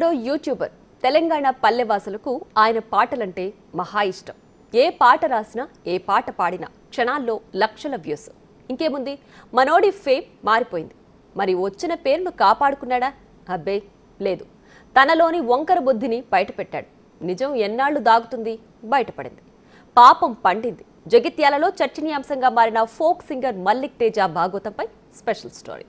ఇతడో YouTuber. Telangana పల్లెవాసులకు ఆయన పాటలంటే మహా ఇష్టం. ఏ పాట రాసినా, ఏ పాట పాడినా క్షణాల్లో లక్షల వ్యూస్. ఇంకేముంది, మనోడి ఫేమ్ మారిపోయింది. మరి వచ్చిన పేరును కాపాడుకున్నాడా? అబ్బే లేదు. తనలోని వంకర బుద్ధిని బయటపెట్టాడు. నిజం ఎన్నాళ్లు దాగుతుంది? బయటపడింది. పాపం పండింది. జగిత్యాలలో చర్చనీయాంశంగా మారిన ఫోక్ సింగర్ మల్లిక్ తేజ భాగవతంపై స్పెషల్ స్టోరీ.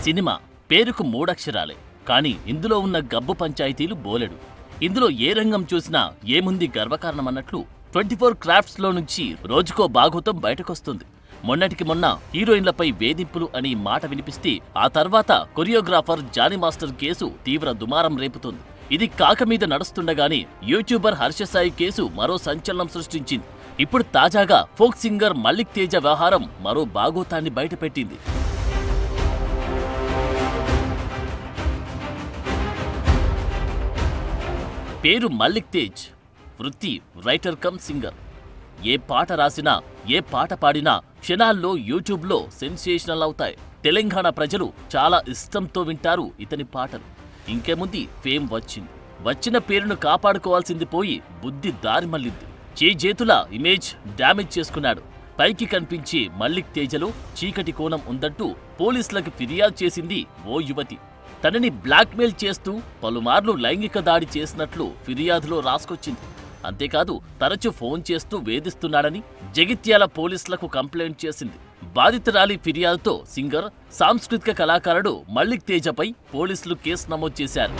సినిమా పేరుకు మూడక్షరాలే, కానీ ఇందులో ఉన్న గబ్బు పంచాయతీలు బోలెడు. ఇందులో ఏ రంగం చూసినా ఏముంది గర్వకారణమన్నట్లు 24 క్రాఫ్ట్స్లో నుంచి రోజుకో భాగవతం బయటకొస్తుంది. మొన్నటికి మొన్న హీరోయిన్లపై వేధింపులు అని మాట వినిపిస్తే ఆ తర్వాత కొరియోగ్రాఫర్ జానీ మాస్టర్ కేసు తీవ్ర దుమారం రేపుతుంది. ఇది కాక మీద నడుస్తుండగానే యూట్యూబర్ హర్షసాయి కేసు మరో సంచలనం సృష్టించింది. ఇప్పుడు తాజాగా ఫోక్ సింగర్ మల్లిక్ తేజ వ్యవహారం మరో భాగవతాన్ని బయటపెట్టింది. పేరు మల్లిక్ తేజ్, వృత్తి రైటర్ కమ్ సింగర్. ఏ పాట రాసినా, ఏ పాట పాడినా క్షణాల్లో యూట్యూబ్లో సెన్సేషనల్ అవుతాయి. తెలంగాణ ప్రజలు చాలా ఇష్టంతో వింటారు ఇతని పాటలు. ఇంకేముంది, ఫేమ్ వచ్చింది. వచ్చిన పేరును కాపాడుకోవాల్సింది పోయి బుద్ధి దారి మళ్ళింది. చేజేతుల ఇమేజ్ డ్యామేజ్ చేసుకున్నాడు. పైకి కనిపించే మల్లిక్ తేజలో చీకటి కోణం ఉందంటూ పోలీసులకు ఫిర్యాదు చేసింది ఓ యువతి. తనని బ్లాక్మెయిల్ చేస్తూ పలుమార్లు లైంగిక దాడి చేసినట్లు ఫిర్యాదులో రాసుకొచ్చింది. అంతేకాదు తరచూ ఫోన్ చేస్తూ వేధిస్తున్నాడని జగిత్యాల పోలీసులకు కంప్లైంట్ చేసింది. బాధితురాలి ఫిర్యాదుతో సింగర్, సాంస్కృతిక కళాకారుడు మల్లిక్ తేజపై పోలీసులు కేసు నమోదు చేశారు.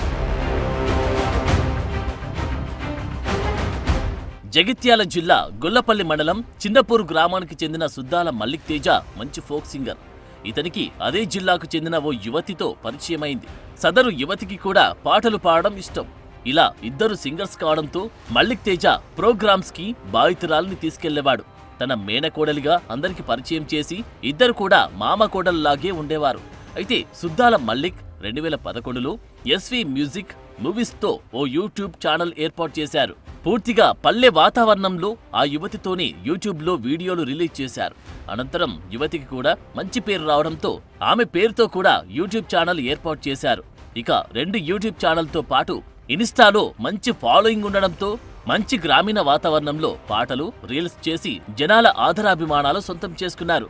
జగిత్యాల జిల్లా గొల్లపల్లి మండలం చిన్నపూర్ గ్రామానికి చెందిన సుద్దాల మల్లిక్ తేజ మంచి ఫోక్ సింగర్. ఇతనికి అదే జిల్లాకు చెందిన ఓ యువతితో పరిచయమైంది. సదరు యువతికి కూడా పాటలు పాడడం ఇష్టం. ఇలా ఇద్దరు సింగర్స్ కావడంతో మల్లిక్ తేజ ప్రోగ్రామ్స్కి బాధితురాల్ని తీసుకెళ్లేవాడు. తన మేనకోడలిగా అందరికి పరిచయం చేసి ఇద్దరు కూడా మామ కోడల్లాగే ఉండేవారు. అయితే సుద్దాల మల్లిక్ 2011లో ఎస్వి మ్యూజిక్ మూవీస్తో ఓ యూట్యూబ్ ఛానల్ ఏర్పాటు చేశారు. పూర్తిగా పల్లె వాతావరణంలో ఆ యువతితోనే యూట్యూబ్లో వీడియోలు రిలీజ్ చేశారు. అనంతరం యువతికి కూడా మంచి పేరు రావడంతో ఆమె పేరుతో కూడా యూట్యూబ్ ఛానల్ ఏర్పాటు చేశారు. ఇక 2 యూట్యూబ్ ఛానల్తో పాటు ఇన్స్టాలో మంచి ఫాలోయింగ్ ఉండడంతో మంచి గ్రామీణ వాతావరణంలో పాటలు, రీల్స్ చేసి జనాల ఆదరాభిమానాలు సొంతం చేసుకున్నారు.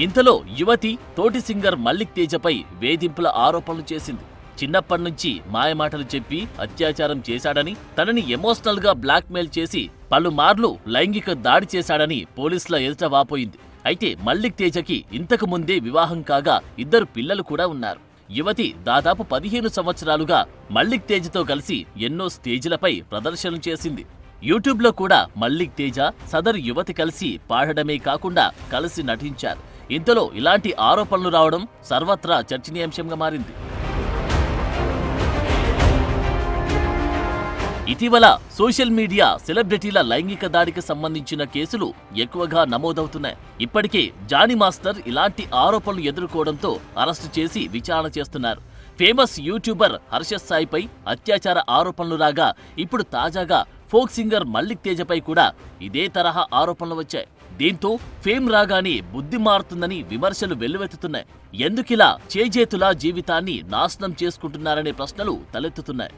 ఇంతలో యువతి తోటి సింగర్ మల్లిక్ తేజపై వేధింపుల ఆరోపణలు చేసింది. చిన్నప్పటినుంచి మాయమాటలు చెప్పి అత్యాచారం చేశాడని, తనని ఎమోషనల్ గా బ్లాక్మెయిల్ చేసి పలుమార్లు లైంగిక దాడి చేశాడని పోలీసుల ఎదుట వాపోయింది. అయితే మల్లిక్ తేజకి ఇంతకు ముందే వివాహం కాగా 2 పిల్లలు కూడా ఉన్నారు. యువతి దాదాపు 15 సంవత్సరాలుగా మల్లిక్ తేజతో కలిసి ఎన్నో స్టేజ్లపై ప్రదర్శనలు చేసింది. యూట్యూబ్లో కూడా మల్లిక్ తేజ, సదరు యువతి కలిసి పాడడమే కాకుండా కలిసి నటించారు. ఇంతలో ఇలాంటి ఆరోపణలు రావడం సర్వత్రా చర్చనీయాంశంగా మారింది. ఇటీవల సోషల్ మీడియా సెలబ్రిటీల లైంగిక దాడికి సంబంధించిన కేసులు ఎక్కువగా నమోదవుతున్నాయి. ఇప్పటికే జానీ మాస్టర్ ఇలాంటి ఆరోపణలు ఎదుర్కోవడంతో అరెస్టు చేసి విచారణ చేస్తున్నారు. ఫేమస్ యూట్యూబర్ హర్షసాయిపై అత్యాచార ఆరోపణలు రాగా ఇప్పుడు తాజాగా ఫోక్ సింగర్ మల్లిక్ తేజపై కూడా ఇదే తరహా ఆరోపణలు వచ్చాయి. దీంతో ఫేమ్ రాగానే బుద్ధి మారుతుందని విమర్శలు వెల్లువెత్తుతున్నాయి. ఎందుకిలా చేజేతులా జీవితాన్ని నాశనం చేసుకుంటున్నారనే ప్రశ్నలు తలెత్తుతున్నాయి.